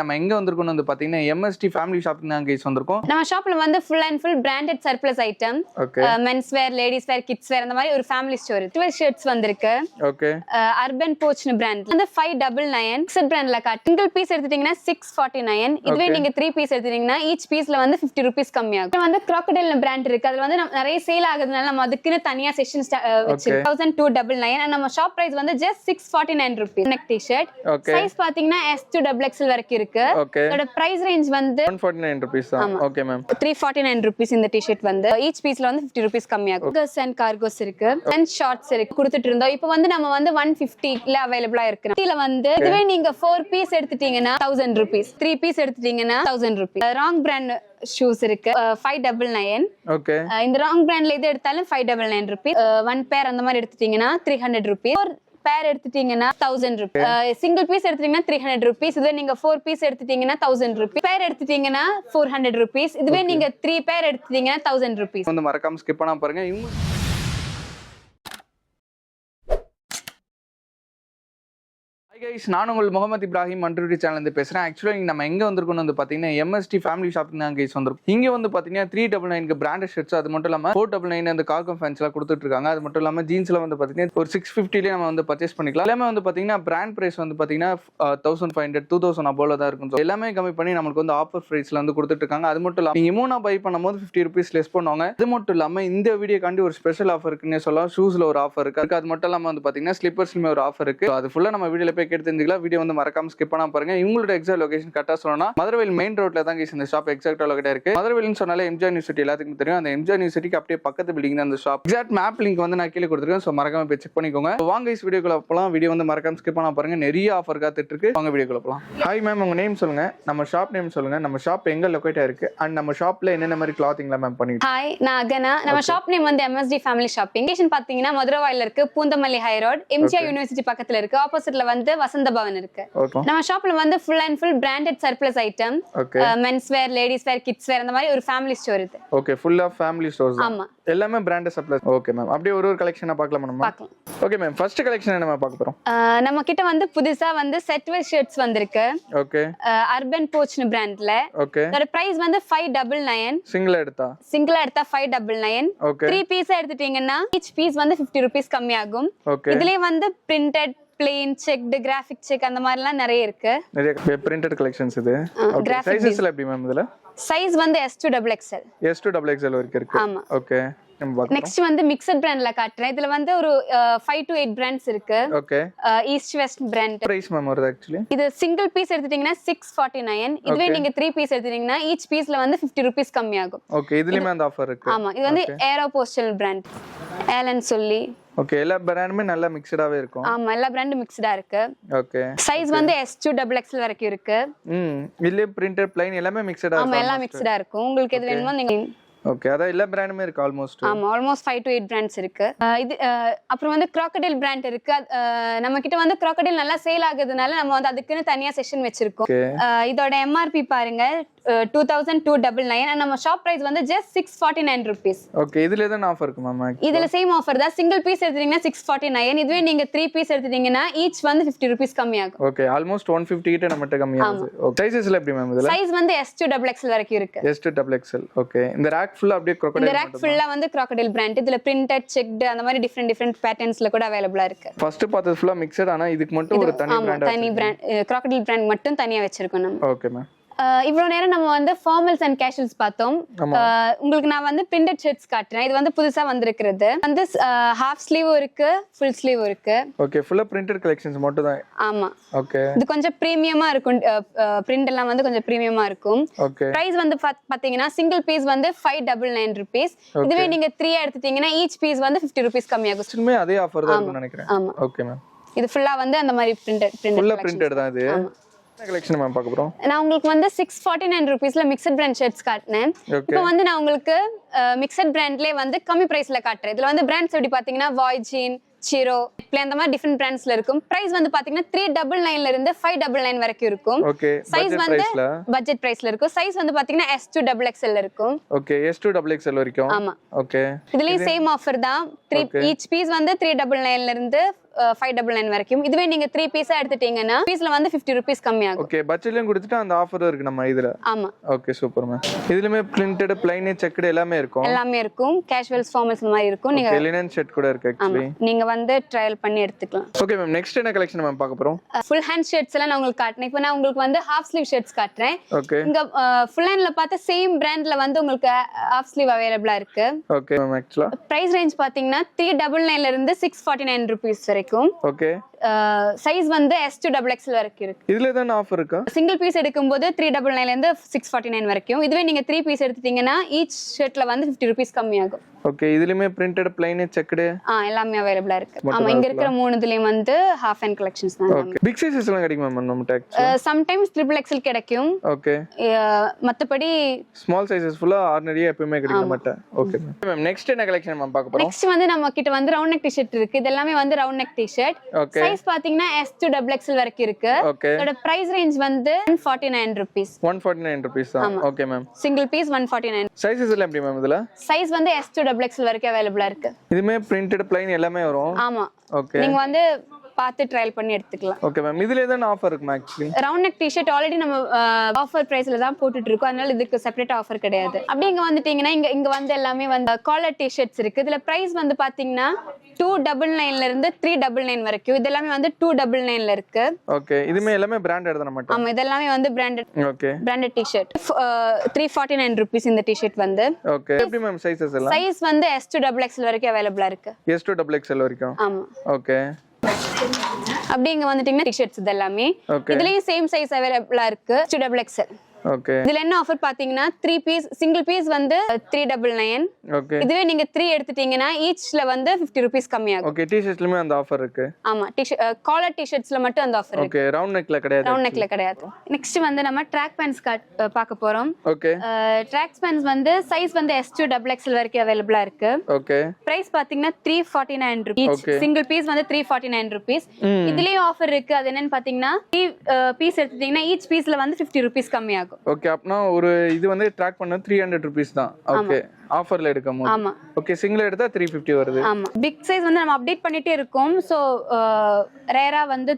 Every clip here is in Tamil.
நம்ம எங்க வந்திருக்கோம்னு வந்து பாத்தீங்கன்னா எம்எஸ்டி ஃபேமிலி ஷாப்பிங் தான் கைஸ் வந்திருக்கோம். நம்ம ஷாப்ல வந்து full and full branded surplus item, men's wear, ladies wear, kids wear அந்த மாதிரி ஒரு ஃபேமிலி ஸ்டோர். 12 ஷர்ட்ஸ் வந்திருக்கு. ஓகே. அர்பன் போச்னு பிராண்ட் வந்து 599 ஃபிக்ஸ்ட் பிராண்ட்ல காட். சிங்கிள் பீஸ் எடுத்துட்டீங்கன்னா 649. இதுவே நீங்க 3 பீஸ் எடுத்துட்டீங்கன்னா ஈச் பீஸ்ல வந்து 50 ரூபீஸ் கம்மியாகும். வந்து crocodile பிராண்ட் இருக்கு. அதுல வந்து நிறைய சேல் ஆகுதுனால நம்ம அதுக்குன்னு தனியா செக்ஷன் வச்சிருக்கோம். 1299. நம்ம ஷாப் பிரைஸ் வந்து just 649 rupees. Neck T-shirt size பாத்தீங்கன்னா S to XXL வரைக்கும் இருக்கு. இதோட பிரைஸ் ரேஞ்ச் வந்து 149 ரூபீஸ் தான். Okay ma'am. 349 ரூபீஸ் இந்த டி-ஷர்ட் வந்து ஈச் பீஸ்ல வந்து 50 ரூபீஸ் கம்மியாகும். கர்ஸ் அண்ட் கார்கோஸ் இருக்கு அண்ட் ஷார்ட்ஸ் இருக்கு கொடுத்துட்டு இருந்தோம். இப்போ வந்து நம்ம வந்து 150 ல அவேலபிளா இருக்கு. இதுல வந்து இதுவே நீங்க 4 பீஸ் எடுத்துட்டீங்கன்னா 1000 ரூபீஸ், 3 பீஸ் எடுத்துட்டீங்கன்னா 1000 ரூபீஸ். ராங் பிராண்ட் ஷூஸ் இருக்கு 599. ஓகே. இந்த ராங் பிராண்ட்ல எது எடுத்தாலும் 599 ரூபீஸ். 1 பேர் அந்த மாதிரி எடுத்துட்டீங்கன்னா 300 ரூபீஸ். பேர் எடுத்துட்டீங்கன்னா 1000 ரூபீஸ். சிங்கிள் பீஸ் எடுத்துட்டீங்கன்னா 300 ரூபீஸ். இதுவே நீங்க 4 பீஸ் எடுத்துட்டீங்கன்னா 1000 ரூபீஸ். பேர் எடுத்துட்டீங்கன்னா 400 ரூபீஸ். இதுவே நீங்க 3 பேர் எடுத்துட்டீங்கன்னா 1000 ரூபீஸ். வந்து மறக்காம ஸ்கிப் பண்ணாம பாருங்க. இவங்க guys, நான் உங்கள் முகமது இப்ராஹிம் மன்ட்ரூடி சேனல்ல இருந்து பேசுறேன். ஆக்சுவலி நம்ம எங்க வந்திருக்கோம்னு வந்து பாத்தீங்கன்னா எம்எஸ்டி ஃபேமிலி ஷாப்பிங் தான் கைஸ் வந்திருக்கோம். இங்க வந்து பாத்தீங்கன்னா 399 பிராண்டட் ஷர்ட்ஸ், அது மட்டும் இல்லாம 499 அந்த கார்கோ ஃபேன்ஸ் எல்லாம் கொடுத்துட்டு இருக்காங்க. அது மட்டும் இல்லாம ஜீன்ஸ்ல வந்து பாத்தீங்கன்னா ஒரு 650 நம்ம வந்து பர்ச்சேஸ் பண்ணிக்கலாம். எல்லாமே வந்து பாத்தீங்கன்னா பிராண்ட் பிரைஸ் வந்து பாத்தீங்கன்னா 1500 2000 அபோல தான் இருக்கும். எல்லாமே கம்மி பண்ணி நமக்கு வந்து ஆஃபர் பிரைஸ்ல வந்து கொடுத்துட்டு இருக்காங்க. அது மட்டும் இல்லாம நீங்க இமோனா பை பண்ணும்போது 50 ரூபீஸ் லெஸ் பண்ணுவாங்க. அது மட்டும் இல்லாம இந்த வீடியோ காண்டி ஒரு ஸ்பெஷல் ஆஃபர் இருக்குன்னு சொல்லலாம். ஷூஸ்ல ஒரு ஆஃபர் இருக்கு. அது மட்டும் இல்லாம வந்து பாத்தீங்கன்னா ஸ்லிப்பர்ஸ்லயுமே ஒரு ஆஃபர் இருக்கு. அது ஃபுல்லா நம்ம வீடியோல போய் கேட்டு தெரிஞ்சுக்கலாம். வீடியோ வந்து மறக்காம ஸ்கிப் பண்ணாம பாருங்க. இவங்களோட எக்ஸாக்ட் லொகேஷன் கரெக்டா சொல்லணும்னா மதுரவேல் மெயின் ரோட்ல தான் இந்த ஷாப் எக்ஸாக்ட்டா லொகேட் இருக்கு. மதுரவேல்னு சொன்னாலே எம்ஜிஆர் யூனிவர்சிட்டி எல்லாத்துக்கும் தெரியும். அந்த எம்ஜிஆர் யூனிவர்சிட்டிக்கு அப்படியே பக்கத்து பில்டிங் தான் அந்த ஷாப். எக்ஸாக்ட் மேப் லிங்க் வந்து நான் கீழே கொடுத்துருக்கேன். சோ மறக்காம போய் செக் பண்ணிக்கோங்க. வாங்க இந்த வீடியோக்குள்ள போலாம். வீடியோ வந்து மறக்காம ஸ்கிப் பண்ணாம பாருங்க. நிறைய ஆஃபர் காத்துட்டு இருக்கு. வாங்க வீடியோக்குள்ள போலாம். ஹாய் மேம், உங்க நேம் சொல்லுங்க, நம்ம ஷாப் நேம் சொல்லுங்க, நம்ம ஷாப் எங்க லொகேட் ஆயிருக்கு அண்ட் நம்ம ஷாப்ல என்னென்ன மாதிரி கிளாத்திங்லாம் மேம் பண்ணிட்டு. ஹாய், நான் அகனா. நம்ம ஷாப் நேம் வந்து எம்எஸ்டி ஃபேமிலி ஷாப்பிங். லொகேஷன் பாத்தீங்கன்னா மதுரவாயில இருக்கு, Poonamallee high road, MGR university பக்கத்துல இருக்கு. ஆப்போசிட்ல வந்து வசந்த பவன் இருக்கு. நம்ம ஷாப்ல வந்து full and full branded surplus item, men's wear, ladies wear, kids wear அந்த மாதிரி ஒரு ஃபேமிலி ஸ்டோர் இது. Okay, full of family stores. ஆமா, எல்லாமே பிராண்டட் சர்ப்ளஸ். Okay ma'am. அப்படியே ஒரு கலெக்ஷனா பார்க்கலாமா நம்ம? பார்க்கலாம். ஓகே மேம், ஃபர்ஸ்ட் கலெக்ஷன் என்ன மேம் பார்க்க போறோம்? நம்ம கிட்ட வந்து புதுசா வந்து செட் வேர் ஷர்ட்ஸ் வந்திருக்கு. ஓகே. அர்பன் போச்னு பிராண்ட்ல. ஓகே. அதோட பிரைஸ் வந்து 599. சிங்கிளா எடுத்தா 599. ஓகே. 3 பீஸ் எடுத்துட்டீங்கன்னா ஈச் பீஸ் வந்து 50 ரூபீஸ் கம்மியாகும். ஓகே. இதுலயே வந்து printed, plain, checked, graphic check அந்த மாதிரிலாம் நிறைய இருக்கு. நிறைய பிரிண்டட் கலெக்ஷன்ஸ் இது. ஓகே. சைஸஸ்ல எப்படி மேம் இதுல? சைஸ் வந்து S to XXL. S to XXL வரைக்கும் இருக்கு. ஆமா. ஓகே. நெக்ஸ்ட் வந்து மிக்ஸ்ட் பிராண்ட்ல காட்றேன். இதுல வந்து ஒரு 5 to 8 பிராண்ட்ஸ் இருக்கு. Okay. East West brand. Price ma'am வருது एक्चुअली. இது சிங்கிள் பீஸ் எடுத்துட்டீங்கன்னா 649. இதுவே நீங்க 3 பீஸ் எடுத்துட்டீங்கன்னா ஈச் பீஸ்ல வந்து 50 ரூபீஸ் கம்மியாகும். ஓகே. இதுலயே அந்த ஆஃபர் இருக்கு. ஆமா, இது வந்து ஏரோ போஸ்டல் பிராண்ட். ஏலன் சொல்லி. ஓகே. எல்லா பிராண்டுமே நல்லா மிக்ஸ்டாவே இருக்கும். ஆமா, எல்லா பிராண்டும் மிக்ஸ்டா இருக்கு. ஓகே. சைஸ் வந்து S to XXL வரைக்கும் இருக்கு. இதுலயே பிரிண்டட் ப்ளைன் எல்லாமே மிக்ஸ்டா இருக்கு. ஆமா, எல்லாம் மிக்ஸ்டா இருக்கும். உங்களுக்கு எது வேணுமோ நீங்க. ஓகே. அத எல்லா பிராண்டுமே இருக்கு ஆல்மோஸ்ட். ஆமா, ஆல்மோஸ்ட் 5 to 8 பிராண்ட்ஸ் இருக்கு. இது அப்புறம் வந்து crocodile பிராண்ட் இருக்கு. நம்ம கிட்ட வந்து crocodile நல்லா சேல் ஆகுதுனால நம்ம வந்து அதுக்குன்னு தனியா செக்ஷன் வச்சிருக்கோம். இதோட MRP பாருங்க 2299. நம்ம ஷாப் பிரைஸ் வந்து just 649 ரூபீஸ். ஓகே. இதுல எதனா ஆஃபர் இருக்கு மேம்? இதுல சேம் ஆஃபர் தான். சிங்கிள் பீஸ் எடுத்தீங்கன்னா 649. இதுவே நீங்க 3 பீஸ் எடுத்தீங்கன்னா ஈச் வந்து 50 ரூபீஸ் கம்மியாகும். ஓகே. ஆல்மோஸ்ட் 150 கிட்ட நம்மட்ட கம்மியாகுது. ஓகே. சைஸஸ்ல எப்படி மேம் இதுல? சைஸ் வந்து S to XXL வரைக்கும் இருக்கு. S to XXL. ஓகே. இந்த ரேக் ஃபுல்லா அப்படியே crocodile. இந்த ரேக் ஃபுல்லா வந்து crocodile பிராண்ட். இதுல பிரிண்டட், செக்ட் அந்த மாதிரி டிஃபரண்ட் பேட்டர்ன்ஸ்ல கூட அவேலபிளா இருக்கு. ஃபர்ஸ்ட் பார்த்தது ஃபுல்லா மிக்ஸ்ட், ஆனா இதுக்கு மட்டும் ஒரு தனி பிராண்ட். தனி பிராண்ட் crocodile பிராண்ட் மட்டும் தனியா வச்சிருக்கோம் நம்ம. Okay ma'am. இவ்வளவு நேரம் நம்ம வந்து ஃபார்மல்ஸ் அண்ட் கேஷுவல்ஸ் பார்த்தோம். உங்களுக்கு நான் வந்து பிரிண்டட் ஷர்ட்ஸ் காட்டுறேன். இது வந்து புதுசா வந்திருக்கிறது. வந்து ஹாஃப் ஸ்லீவ் இருக்கு, ஃபுல் ஸ்லீவ் இருக்கு. ஓகே. ஃபுல்லா பிரிண்டட் கலெக்ஷன்ஸ் மட்டும் தான். ஆமா. ஓகே. இது கொஞ்சம் பிரீமியமா இருக்கும். பிரிண்ட் எல்லாம் வந்து கொஞ்சம் பிரீமியமா இருக்கும். ஓகே. பிரைஸ் வந்து பாத்தீங்கன்னா சிங்கிள் பீஸ் வந்து 599 ரூபீஸ். இதுவே நீங்க 3 எடுத்துட்டீங்கன்னா ஈச் பீஸ் வந்து 50 ரூபீஸ் கம்மியாகும். சும்மா அதே ஆஃபர் தான் நினைக்கிறேன். ஆமா. Okay ma'am. இது ஃபுல்லா வந்து அந்த மாதிரி பிரிண்டட் ஃபுல்லா பிரிண்டட் தான் இது. என்ன கலெக்ஷன் மேம் பார்க்க போறோம்? நான் உங்களுக்கு வந்து 649 ரூபீஸ்ல மிக்ஸ்ட் பிராண்ட் ஷர்ட்ஸ் காட்டுனேன். இப்போ வந்து நான் உங்களுக்கு மிக்ஸ்ட் பிராண்ட்லயே வந்து கம்மி பிரைஸ்ல காட்டுறேன். இதுல வந்து பிராண்ட்ஸ் எப்படி பாத்தீங்கன்னா வாய்ஜின், சிரோ, ப்ளே அந்த மாதிரி டிஃபரண்ட் பிராண்ட்ஸ்ல இருக்கும். பிரைஸ் வந்து பாத்தீங்கன்னா 399 ல இருந்து 599 வரைக்கும் இருக்கும். ஓகே. சைஸ் வந்து பட்ஜெட் பிரைஸ்ல இருக்கும். சைஸ் வந்து பாத்தீங்கன்னா S to XXL இருக்கும். ஓகே. S to XXL வரைக்கும். ஆமா. ஓகே. இதுலயும் சேம் ஆஃபர் தான். ஈச் பீஸ் வந்து 399 ல இருந்து 599 வரைக்கும். இதுவே நீங்க 3 பீஸா எடுத்துட்டீங்கன்னா பீஸ்ல வந்து 50 rupees கம்மியாகும். ஓகே பட்ஜெட்லயும் கொடுத்துட்டு அந்த ஆஃபர் இருக்கு நம்ம இதுல. ஆமா. Okay super ma'am. இதுலயுமே பிரிண்டட் ப்ளைன் செக்டு எல்லாமே இருக்கும். எல்லாமே இருக்கும். கேஷுவல்ஸ் ஃபார்மல்ஸ் இந்த மாதிரி இருக்கும். நீங்க லினன் செட் கூட இருக்கு ஆமா एक्चुअली. நீங்க வந்து ட்ரையல் பண்ணி எடுத்துக்கலாம். ஓகே மேம் நெக்ஸ்ட் என்ன கலெக்ஷன் மேம் பார்க்க போறோம்? ஃபுல் ஹேண்ட் ஷர்ட்ஸ் எல்லாம் நான் உங்களுக்கு காட்டுறேன். இப்போ நான் உங்களுக்கு வந்து ஹாஃப் ஸ்லீவ் ஷர்ட்ஸ் காட்டுறேன். ஓகே இங்க ஃபுல் ஹேண்ட்ல பார்த்தா சேம் பிராண்ட்ல வந்து உங்களுக்கு ஹாஃப் ஸ்லீவ் அவைலபிளா இருக்கு. ஓகே மேம் ஆக்சுவலா பிரைஸ் ரேஞ்ச் பாத்தீங்கன்னா 399 ல இருந்து 649 rupees வரைக்கும். ஓகே சைஸ் வந்து S to XXL வரைக்கும் இருக்கு. இதுல தான் ஆஃபர் இருக்கா? சிங்கிள் பீஸ் எடுக்கும்போது 399 ல இருந்து 649 வரைக்கும். இதுவே நீங்க 3 பீஸ் எடுத்துட்டீங்கன்னா ஈச் ஷர்ட்ல வந்து 50 rupees கம்மியாகும். ஓகே இதுலயுமே பிரிண்டட் ப்ளைன் செக்டு எல்லாமே அவைலபிளா இருக்கு. ஆமா இங்க இருக்கிற மூணு இதுலயும் வந்து ஹாஃப் அண்ட் கலெக்ஷன்ஸ் தான். ஓகே பிக் சைஸஸ் எல்லாம் கிடைக்குமா மேம் நம்ம டேக்ஸ்? சம்டைம்ஸ் XXL கிடைக்கும். ஓகே மத்தபடி ஸ்மால் சைஸஸ் ஃபுல்லா ஆர்டினரியா எப்பவுமே கிடைக்க மாட்டேன். ஓகே மேம் நெக்ஸ்ட் என்ன கலெக்ஷன் மேம் பார்க்க போறோம்? நெக்ஸ்ட் வந்து நம்ம கிட்ட வந்து ரவுண்ட் நெக் டி-ஷர்ட் இருக்கு. இது எல்லாமே வந்து round neck T-shirt. Okay size பாத்தீங்கன்னா S to XXL வரைக்கும் இருக்கு. ஓகே இதோட பிரைஸ் ரேஞ்ச் வந்து 149 rupees. 149 rupees தான். Okay ma'am single piece 149. Sizes எல்லாம் எப்படி மேம் இதுல? சைஸ் வந்து S to XXL வரைக்கும் அவைலபிளா இருக்கு. இதுமே பிரிண்டட் ப்ளைன் எல்லாமே வரும். ஆமா ஓகே நீங்க வந்து பார்த்து ட்ரையல் பண்ணி எடுத்துக்கலாம். ஓகே மேம் இதுல எதனா ஆஃபர் இருக்குமா actually? Round neck T-shirt already நம்ம ஆஃபர் பிரைஸ்ல தான் போட்டுட்டு இருக்கோம். அதனால இதுக்கு செப்பரேட் ஆஃபர் கிடையாது. அப்படியே இங்க வந்துட்டீங்கன்னா இங்க வந்து எல்லாமே வந்து காலர் டி-ஷர்ட்ஸ் இருக்கு. இதுல பிரைஸ் வந்து பாத்தீங்கன்னா 299 ல இருந்து 399 வரைக்கும். இது எல்லாமே வந்து 299 ல இருக்கு. ஓகே இதுமே எல்லாமே பிராண்டட் தான மட்டும்? ஆமா இது எல்லாமே வந்து branded. Okay branded T-shirt 349 rupees இந்த டி-ஷர்ட் வந்து. ஓகே எப்படி மேம் சைஸஸ் எல்லாம்? சைஸ் வந்து S to XXL வரைக்கும் அவைலபிளா இருக்கு. S to XXL வரைக்கும். ஆமா ஓகே அப்படியே இங்க வந்துட்டீங்கன்னா டி-ஷர்ட்ஸ் இது எல்லாமே. Okay. இதுலயும் சேம் சைஸ் அவைலபிளா இருக்கு. S to XXL. ஓகே இதுல என்ன ஆஃபர் பாத்தீங்கன்னா 3 பீஸ் சிங்கிள் பீஸ் வந்து 399. ஓகே இதுவே நீங்க 3 எடுத்துட்டீங்கன்னா ஈச்ல வந்து 50 rupees கம்மியாகும். ஓகே டி-ஷர்ட்லயுமே அந்த ஆஃபர் இருக்கு. ஆமா காலர் டி-ஷர்ட்ஸ்ல மட்டும் அந்த ஆஃபர் இருக்கு. ஓகே ரவுண்ட் நெக்ல கிடையாது. ரவுண்ட் நெக்ல கிடையாது. நெக்ஸ்ட் வந்து நம்ம ட்ராக் பேண்ட்ஸ் பார்க்க போறோம். ஓகே ட்ராக் பேண்ட்ஸ் வந்து சைஸ் வந்து S to XXL வரைக்கும் அவைலபிளா இருக்கு. ஓகே பிரைஸ் பாத்தீங்கன்னா 349 rupees. Okay. சிங்கிள் பீஸ் வந்து 349 rupees. இதுலயும் ஆஃபர் இருக்கு. அது என்னன்னு பாத்தீங்கன்னா 3 பீஸ் எடுத்துட்டீங்கன்னா ஈச் பீஸ்ல வந்து 50 rupees கம்மியாகும். ஓகே அப்பனா ஒரு இது வந்து ட்ராக் பண்ண 300 rupees தான். ஓகே ஆஃபர்ல எடுக்கும்போது. ஆமா ஓகே சிங்கிள் எடுத்தா 350 வருது. ஆமா பிக் சைஸ் வந்து நம்ம அப்டேட் பண்ணிட்டே இருக்கோம். சோ ரேரா வந்து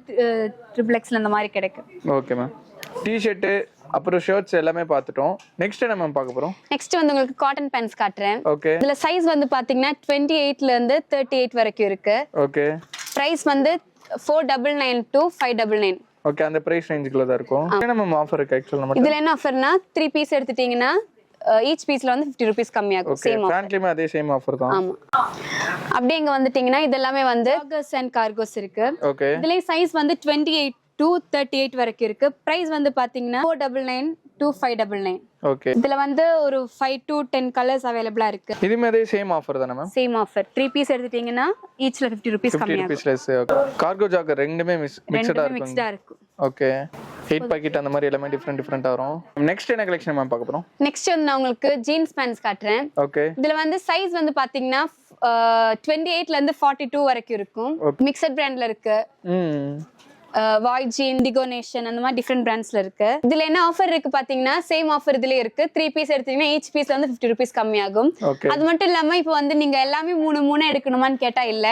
XXL அந்த மாதிரி கிடைக்கும். ஓகே மேம் டி-ஷர்ட் அப்புறம் ஷர்ட்ஸ் எல்லாமே பார்த்துட்டோம். நெக்ஸ்ட் என்ன மேம் பார்க்க போறோம்? நெக்ஸ்ட் வந்து உங்களுக்கு காட்டன் பேண்ட்ஸ் காட்டுறேன். ஓகே இதுல சைஸ் வந்து பாத்தீங்கன்னா 28 ல இருந்து 38 வரைக்கும் இருக்கு. ஓகே பிரைஸ் வந்து 499 to 599. ஓகே அந்த பிரைஸ் ரேஞ்சுக்குள்ள தான் இருக்கும். என்ன மேம் ஆஃபர் இருக்கு ஆக்சுவலா நம்ம? இதுல என்ன ஆஃபர்னா 3 பீஸ் எடுத்துட்டீங்கன்னா ஈச் பீஸ்ல வந்து 50 rupees கம்மியாகும். Okay same offer. ஃப்ராங்க்லிமே அதே சேம் ஆஃபர் தான். ஆமா அப்படியே இங்க வந்துட்டீங்கன்னா இது எல்லாமே வந்து கார்கோஸ் அண்ட் கார்கோஸ் இருக்கு. ஓகே இதுல சைஸ் வந்து 28 to 38 வரைக்கும் இருக்கு. பிரைஸ் வந்து பாத்தீங்கன்னா 499 to 599. ஓகே இதுல வந்து ஒரு 5 to 10 கலர்ஸ் அவைலபிளா இருக்கு. இதுமே அதே சேம் ஆஃபர் தானே மேம்? சேம் ஆஃபர் 3 பீஸ் எடுத்துட்டீங்கன்னா ஈச்ல 50 rupees 50 கம்மியாகும். rupees less. கார்கோ ஜாக்கர் ரெண்டுமே மிக்ஸ்டா இருக்கும். மிக்ஸ்டா இருக்கும். ஓகே 8 பாக்கெட் அந்த மாதிரி எல்லாமே டிஃபரெண்டா வரும். நெக்ஸ்ட் என்ன கலெக்ஷன் மேம் பார்க்க போறோம்? நெக்ஸ்ட் வந்து நான் உங்களுக்கு ஜீன்ஸ் பேண்ட்ஸ் காட்டுறேன். ஓகே இதுல வந்து சைஸ் வந்து பாத்தீங்கன்னா 28 ல இருந்து 42 வரைக்கும் இருக்கும். மிக்சட் பிராண்ட்ல இருக்கு. வாய் ஜீன், டிகோனேஷன் அந்த மாதிரி டிஃப்ரெண்ட் பிராண்ட்ஸ்ல இருக்கு. இதுல என்ன ஆஃபர் இருக்கு பாத்தீங்கன்னா சேம் ஆஃபர் இதுலயே இருக்கு. 3 பீஸ் எடுத்தீங்கன்னா ஈச் பீஸ்ல வந்து 50 rupees கம்மியாகும். அது மட்டும் இல்லாம இப்போ வந்து நீங்க எல்லாமே 3 எடுக்கணுமான்னு கேட்டா இல்ல.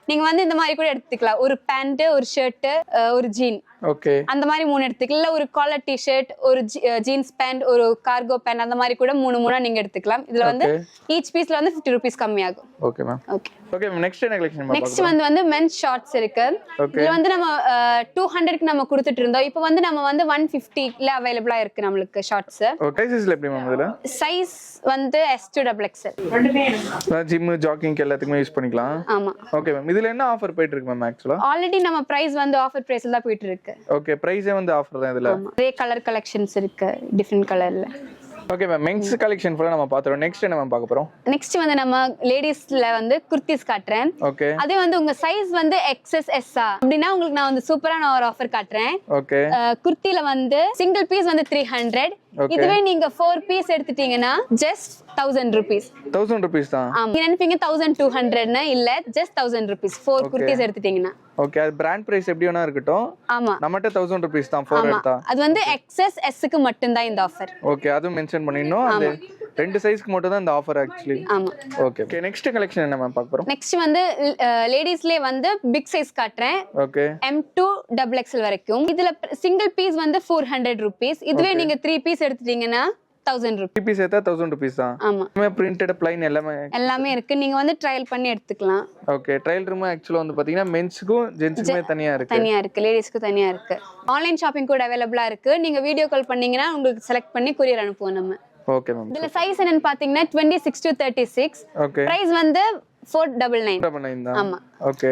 நீங்க வந்து இந்த மாதிரி கூட எடுத்துக்கலாம். ஒரு பேண்ட், ஒரு ஷர்ட், ஒரு ஜீன் ஓகே அந்த மாதிரி 3 எடுத்துக்கலாம். இல்ல ஒரு காலர் டி-ஷர்ட், ஒரு ஜீன்ஸ் பேண்ட், ஒரு கார்கோ பேண்ட் அந்த மாதிரி கூட 3 நீங்க எடுத்துக்கலாம். இதுல வந்து ஈச் பீஸ்ல வந்து 50 rupees கம்மியாகும். Okay ma'am. Okay okay ma'am next என்ன கலெக்ஷன் மேம்? நெக்ஸ்ட் வந்து மென்ஸ் ஷார்ட்ஸ் இருக்கு. இதுல வந்து நம்ம 200க்கு நம்ம கொடுத்துட்டு இருந்தோம். இப்போ வந்து நம்ம வந்து 150 ல அவைலபிளா இருக்கு நமக்கு ஷார்ட்ஸ். ஓகே சைஸ்ல எப்படி மேம் இதுல? சைஸ் வந்து S to XXL. Gym jogging எல்லாத்துக்குமே யூஸ் பண்ணிக்கலாம். ஆமா ஓகே மேம் இதுல என்ன ஆஃபர் போயிட்டு இருக்கு மேம் ஆக்சுவலா? ஆல்ரெடி நம்ம பிரைஸ் வந்து ஆஃபர் பிரைஸ்ல தான் போயிட்டு இருக்கு. ஓகே பிரைஸே வந்து ஆஃபர் தான் இதுல. நிறைய கலர் கலெக்ஷன்ஸ் இருக்கு டிஃபரண்ட் கலர்ல. ஓகே மேம் மென்ஸ் கலெக்ஷன் ஃபுல்லா நம்ம பாத்துறோம். நெக்ஸ்ட் என்ன மேம் பார்க்க போறோம்? நெக்ஸ்ட் வந்து நம்ம லேடிஸ்ல வந்து குர்த்திஸ் காட்டுறேன். ஓகே அதே வந்து உங்க சைஸ் வந்து XS S அப்படினா உங்களுக்கு நான் வந்து சூப்பரான ஒரு ஆஃபர் காட்டுறேன். ஓகே குர்த்தில வந்து சிங்கிள் பீஸ் வந்து 300, Okay. இதுவே நீங்க 4 பீஸ் எடுத்துட்டீங்கன்னா ஜஸ்ட் 1000 rupees 1000 rupees தான். ஆமா நீங்க நினைப்பீங்க 1200 இல்ல ஜஸ்ட் 1000 rupees 4 குர்த்திஸ் எடுத்துட்டீங்கன்னா. ஓகே, அது பிராண்ட் பிரைஸ் எப்படி வேணா இருக்கட்டும். ஆமா நம்மட்ட 1000 rupees தான் 4 எடுத்தா. அது வந்து XS S க்கு மட்டும் தான் இந்த ஆஃபர். ஓகே, அதுவும் மென்ஷன் பண்ணிடணும். அந்த ரெண்டு சைஸ்க்கு மட்டும் தான் இந்த ஆஃபர் ஆக்சுவலி. ஆமா ஓகே ஓகே, நெக்ஸ்ட் கலெக்ஷன் என்ன மேம் பார்க்க போறோம்? நெக்ஸ்ட் வந்து லேடிஸ்லயே வந்து பிக் சைஸ் காட்டுறேன். ஓகே, M2 XXL வரைக்கும். இதுல சிங்கிள் பீஸ் வந்து 400 rupees. இதுவே நீங்க 3 பீஸ் எடுத்துட்டீங்கன்னா 1000 rupees. 3 பீஸ் எடுத்தா 1000 rupees தான். ஆமா பிரிண்டட் ப்ளைன் எல்லாமே இருக்கு. நீங்க வந்து ட்ரையல் பண்ணி எடுத்துக்கலாம். ஓகே, ட்ரையல் ரூம் ஆக்சுவலா வந்து பாத்தீங்கன்னா மென்ஸ்க்கும் ஜென்ஸ்க்குமே தனியா இருக்கு. லேடிஸ்க்கு தனியா இருக்கு. ஆன்லைன் ஷாப்பிங் கூட அவைலபிளா இருக்கு. நீங்க வீடியோ கால் பண்ணீங்கன்னா உங்களுக்கு செலக்ட் பண்ணி courier அனுப்புவோம் நம்ம. Okay ma'am. இதுல சைஸ் என்னன்னு பாத்தீங்கன்னா 26 to 36. ஓகே, பிரைஸ் வந்து 499. 499 தான். ஆமா ஓகே,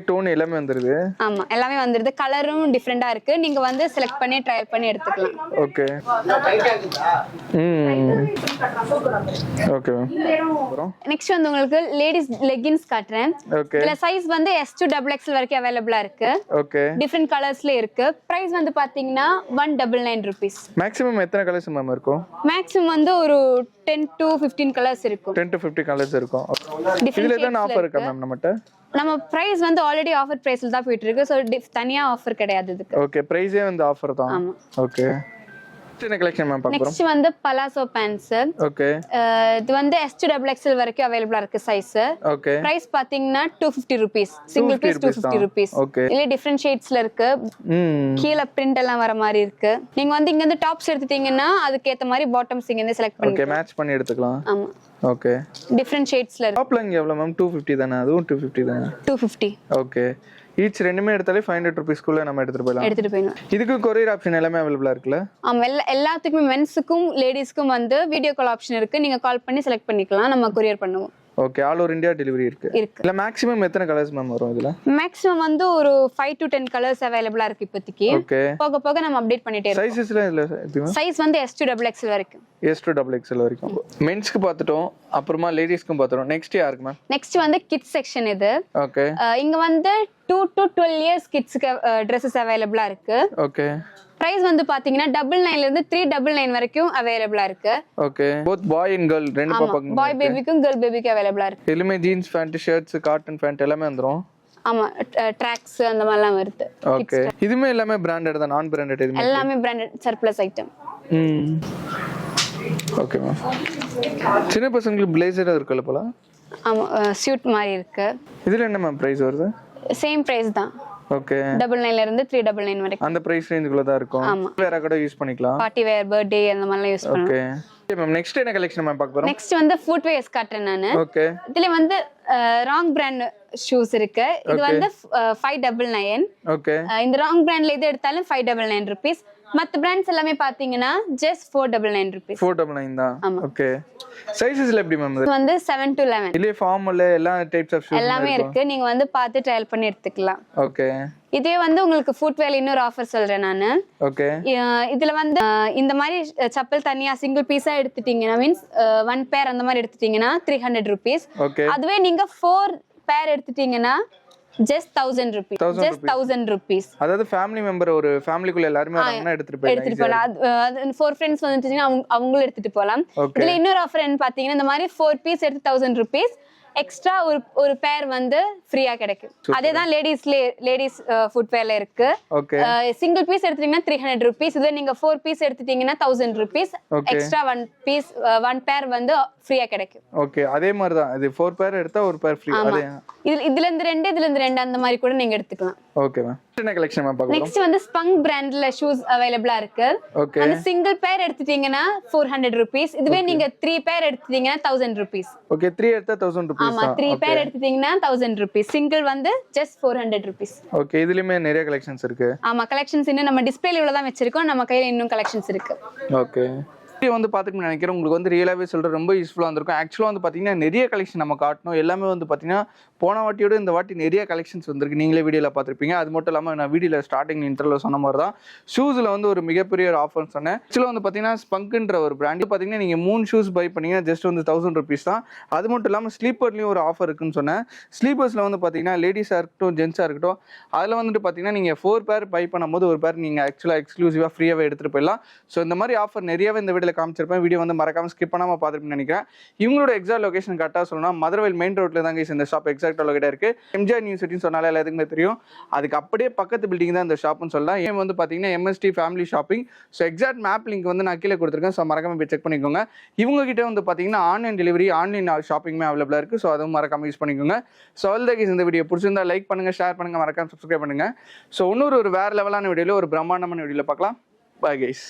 டோன் எல்லாமே வந்துருது. ஆமா எல்லாமே வந்துருது. கலரும் டிஃபரெண்டா இருக்கு. நீங்க வந்து செலக்ட் பண்ணி ட்ரையல் பண்ணி எடுத்துக்கலாம். Okay okay ma'am. நெக்ஸ்ட் வந்து உங்களுக்கு லேடிஸ் லெகின்ஸ் காட்டுறேன். ஓகே, இதுல சைஸ் வந்து S2 XXL வரைக்கும் அவைலபிளா இருக்கு. ஓகே, டிஃபரெண்ட் கலர்ஸ்ல இருக்கு. பிரைஸ் வந்து பாத்தீங்கன்னா 199 rupees. மேக்ஸிமம் எத்தனை கலர்ஸ் மேம் இருக்கும்? மேக்ஸிமம் வந்து ஒரு 10 to 15 கலர்ஸ் இருக்கும். 10 to 15 கலர்ஸ் இருக்கும். Different இதுல என்ன ஆஃபர் இருக்கா மேம் நம்மட்ட? நம்ம பிரைஸ் வந்து ஆல்ரெடி ஆஃபர் பிரைஸ்ல தான் போயிட்டு இருக்கு. சோ தனியா ஆஃபர் கிடையாது இதுக்கு. ஓகே, பிரைஸே வந்து ஆஃபர் தான். ஆமா ஓகே, என்ன கலெக்ஷன் மேம் பார்க்க போறோம்? நெக்ஸ்ட் வந்து பலாசோ பேண்ட்ஸ். ஓகே, இது வந்து S2 XXL வரைக்கும் அவைலபிளா இருக்கு சைஸ். ஓகே, பிரைஸ் பாத்தீங்கன்னா 250 rupees. சிங்கிள் பீஸ் 250 rupees. ஓகே, இல்ல டிஃபரெண்ட் ஷேட்ஸ்ல இருக்கு. கீழ பிரிண்ட் எல்லாம் வர மாதிரி இருக்கு. நீங்க வந்து இங்க இருந்து டாப்ஸ் எடுத்துட்டீங்கன்னா அதுக்கு ஏத்த மாதிரி பாட்டம்ஸ் இங்க இருந்து செலக்ட் ஓகே, பண்ணிக்கலாம். மேட்ச் பண்ணி எடுத்துக்கலாம். ஆமா ஓகே, டிஃபரெண்ட் ஷேட்ஸ்ல இருக்கு. டாப்ல இங்க எவ்வளவு மேம்? 250 தானே? அதுவும் 250 தானே? 250 ஓகே, ஈச் ரெண்டுமே எடுத்தாலே 500 rupees குள்ள நம்ம எடுத்துட்டு போயிடலாம். எடுத்துட்டு போயிடலாம். இதுக்கு கொரியர் ஆப்ஷன் எல்லாமே அவைலபிளா இருக்குல்ல? ஆமா எல்லாத்துக்குமே மென்ஸுக்கும் லேடிஸ்க்கும் வந்து வீடியோ கால் ஆப்ஷன் இருக்கு. நீங்க கால் பண்ணி செலக்ட் பண்ணிக்கலாம். நம்ம கொரியர் பண்ணுவோம். Okay, all over India delivery இருக்கு. இல்ல மேக்ஸிமம் எத்தனை கலர்ஸ் மேம் வரும் இதுல? மேக்ஸிமம் வந்து ஒரு 5 to 10 கலர்ஸ் அவைலபிளா இருக்கு இப்போதைக்கு. ஓகே, போக போக நம்ம அப்டேட் பண்ணிட்டே இருக்கோம். சைஸஸ்ல இதுல எப்படி மேம்? சைஸ் வந்து S2 XXL வரைக்கும். S2 XXL வரைக்கும். மென்ஸ்க்கு பார்த்துட்டோம், அப்புறமா லேடிஸ்க்கும் பார்த்துட்டோம். நெக்ஸ்ட் யாருக்கு மேம்? நெக்ஸ்ட் வந்து கிட்ஸ் செக்ஷன் இது. ஓகே, இங்க வந்து 2 to 12 years கிட்ஸ்க்கு Dresses அவைலபிளா இருக்கு. ஓகே, பிரைஸ் வந்து பாத்தீங்கன்னா 99 ல இருந்து 399 வரைக்கும் அவைலபிளா இருக்கு. Okay, both boy and girl ரெண்டு பாப்பாங்க. பாய் பேபிக்கும் கேர்ள் பேபிக்கும் அவைலபிளா இருக்கு. எல்லாமே jeans pant, shirts, cotton pant எல்லாமே வந்துரும். ஆமா ட்ராக்ஸ் அந்த மாதிரிலாம் வருது. ஓகே, இதுமே எல்லாமே பிராண்டட் தான், நான் பிராண்டட் எதுமே? எல்லாமே branded surplus item. Okay ma'am. சின்ன பசங்களுக்கு பிளேசர் இருக்குல்ல போல? ஆமா சூட் மாதிரி இருக்கு. இதுல என்ன மேம் பிரைஸ் வருது? சேம் பிரைஸ் தான். ஓகே, 99 ல இருந்து 399 வரைக்கும். அந்த பிரைஸ் ரேஞ்சுக்குள்ள தான் இருக்கும். ஆமா. வேற கூட யூஸ் பண்ணிக்கலாம். பார்ட்டி வேர், பர்த்டே அந்த மாதிரிலாம் யூஸ் பண்ணலாம். ஓகே மேம், நெக்ஸ்ட் என்ன கலெக்ஷன் மேம் பார்க்க போறோம்? நெக்ஸ்ட் வந்து ஃபுட்வேர்ஸ் காட்டுறேன் நானு. ஓகே, இதுல வந்து ராங் பிராண்ட் ஷூஸ் இருக்கு. இது வந்து 599. ஓகே, இந்த ராங் பிராண்ட்ல எது எடுத்தாலும் 599 rupees. மத்த பிராண்ட்ஸ் எல்லாமே பாத்தீங்கன்னா just 499 rupees. 499 தான். ஆமா. ஓகே, சைஸஸ்ல எப்படி மேம்? இது வந்து 7 to 11 இல்ல ஃபார்மல் எல்லா டைப்ஸ் ஆஃப் ஷூஸ் எல்லாமே இருக்கு. நீங்க வந்து பார்த்து ட்ரையல் பண்ணி எடுத்துக்கலாம். ஓகே, இதே வந்து உங்களுக்கு ஃபுட்வேர்ல இன்னொரு ஆஃபர் சொல்றேன் நானு. ஓகே, இதுல வந்து இந்த மாதிரி செப்பல் தனியா சிங்கிள் பீஸா எடுத்துட்டீங்கன்னா மீன்ஸ் 1 pair அந்த மாதிரி எடுத்துட்டீங்கன்னா 300 rupees. ஓகே, அதுவே நீங்க 4 pair எடுத்துட்டீங்கன்னா just 1000 rupees. just 1000 rupees. அதாவது ஃபேமிலி மெம்பர், ஒரு ஃபேமிலிக்குள்ள எல்லாரும் வராங்கன்னா எடுத்துட்டு போலாம். அது 4 friends வந்துட்டீங்கன்னா அவங்களும் எடுத்துட்டு போலாம். இதுல இன்னொரு ஆஃபர் என்ன பாத்தீங்கன்னா இந்த மாதிரி 4 piece எடுத்து 1000 rupees. எக்ஸ்ட்ரா ஒரு பேர் வந்து ஃப்ரீயா கிடைக்கும். அதே தான் லேடிஸ் ஃபுட்வேர்ல இருக்கு. ஓகே, சிங்கிள் பீஸ் எடுத்தீங்கன்னா 300 rupees. இதே நீங்க 4 piece எடுத்துட்டீங்கன்னா 1000 rupees. எக்ஸ்ட்ரா 1 பேர் வந்து ஃப்ரீயா கிடைக்கும். ஓகே, அதே மாதிரி தான். இது 4 பேர் எடுத்தா ஒரு பேர் ஃப்ரீ. அதே இதுல இருந்து 2 இதுல இருந்து 2 அந்த மாதிரி கூட நீங்க எடுத்துக்கலாம். Okay ma'am. என்ன கலெக்ஷன் மேம் பார்க்க போறோம்? நெக்ஸ்ட் வந்து ஸ்பங் பிராண்ட்ல ஷூஸ் அவைலபிளா இருக்கு. ஓகே, அந்த சிங்கிள் பேர் எடுத்துட்டீங்கன்னா 400 rupees. இதுவே நீங்க 3 பேர் எடுத்துட்டீங்கன்னா 1000 rupees. ஓகே, 3 எடுத்தா 1000 rupees. ஆமா 3 பேர் எடுத்துட்டீங்கன்னா 1000 rupees. சிங்கிள் வந்து just 400 rupees. ஓகே, இதுலயுமே நிறைய கலெக்ஷன்ஸ் இருக்கு. ஆமா கலெக்ஷன்ஸ் இன்னும் நம்ம டிஸ்ப்ளேல இவ்வளவு தான் வச்சிருக்கோம். நம்ம கையில இன்னும் கலெக்ஷன்ஸ் இருக்கு. ஓகே, இது வந்து பாத்துக்கணும் நினைக்கிறேன். உங்களுக்கு வந்து ரியலாவே சொல்ற ரொம்ப யூஸ்ஃபுல்லா வந்திருக்கும். ஆக்சுவலா வந்து பாத்தீங்கன்னா நிறைய கலெக்ஷன் நம்ம காட்டணும். எல்லாமே வந்து பாத்தீங்கன்னா போன வாட்டியோட இந்த வாட்டி நிறைய கலெக்ஷன்ஸ் வந்திருக்கு, நீங்களே வீடியோவில் பார்த்துருப்பீங்க. அது மட்டும் இல்லாமல் நான் வீடியோவில் ஸ்டார்டிங் இன்டர்வியூல சொன்ன மாதிரி தான் ஷூஸில் வந்து ஒரு மிகப்பெரிய ஒரு ஆஃபர் சொன்னேன். ஆக்சுவலாக வந்து பார்த்தீங்கன்னா ஸ்பங்க்ன்ற ஒரு பிராண்ட் பார்த்தீங்கன்னா நீங்கள் 3 ஷூஸ் பை பண்ணீங்கன்னா ஜஸ்ட் வந்து 1000 rupees தான். அது மட்டும் இல்லாமல் ஸ்லீப்பர்லேயும் ஒரு ஆஃபர் இருக்குன்னு சொன்னேன். ஸ்லீப்பர்ஸில் வந்து பார்த்தீங்கன்னா லேடிஸாக இருக்கட்டும் ஜென்ஸாக இருக்கட்டும், அதில் வந்துட்டு பார்த்தீங்கன்னா நீங்கள் 4 பேர் பை பண்ணும்போது ஒரு பேர் நீங்கள் ஆக்சுவலாக எக்ஸ்க்ளூசிவாக ஃப்ரீயாகவே எடுத்துகிட்டு போயிடலாம். ஸோ இந்த மாதிரி ஆஃபர் நிறையவே இந்த வீடியோவில் காமிச்சிருப்பேன். வீடியோ வந்து மறக்காமல் ஸ்கிப் பண்ணாமல் பார்த்துருப்பேன்னு நினைக்கிறேன். இவங்களோட எக்ஸாக்ட் லொகேஷன் கரெக்டாக சொல்லணும்னா மதுரவேல் மெயின் ரோட்டில் தான் இந்த ஷாப் எக்ஸாக்டாக லொகேட்டாக இருக்குது. எம்ஜிஆர் யூனிவர்சிட்டின்னு சொன்னாலே எல்லாத்துக்குமே தெரியும். அதுக்கு அப்படியே பக்கத்து பில்டிங் தான் இந்த ஷாப்னு சொல்லலாம். ஏன் வந்து பார்த்தீங்கன்னா MST family shopping. So exact map link வந்து நான் கீழே கொடுத்துருக்கேன். ஸோ மறக்காம போய் செக் பண்ணிக்கோங்க. இவங்க கிட்ட வந்து பார்த்தீங்கன்னா ஆன்லைன் டெலிவரி, ஆன்லைன் ஷாப்பிங்குமே அவைலபிளாக இருக்குது. ஸோ அதுவும் மறக்காம யூஸ் பண்ணிக்கோங்க. ஸோ அவ்வளோதான் இந்த வீடியோ பிடிச்சிருந்தா லைக் பண்ணுங்கள், ஷேர் பண்ணுங்கள், மறக்காம சப்ஸ்கிரைப் பண்ணுங்கள். ஸோ இன்னொரு வேறு லெவலான வீடியோவில் ஒரு பிரம்மாண்டமான வீடியோவில் பார்க்கலாம். Bye guys.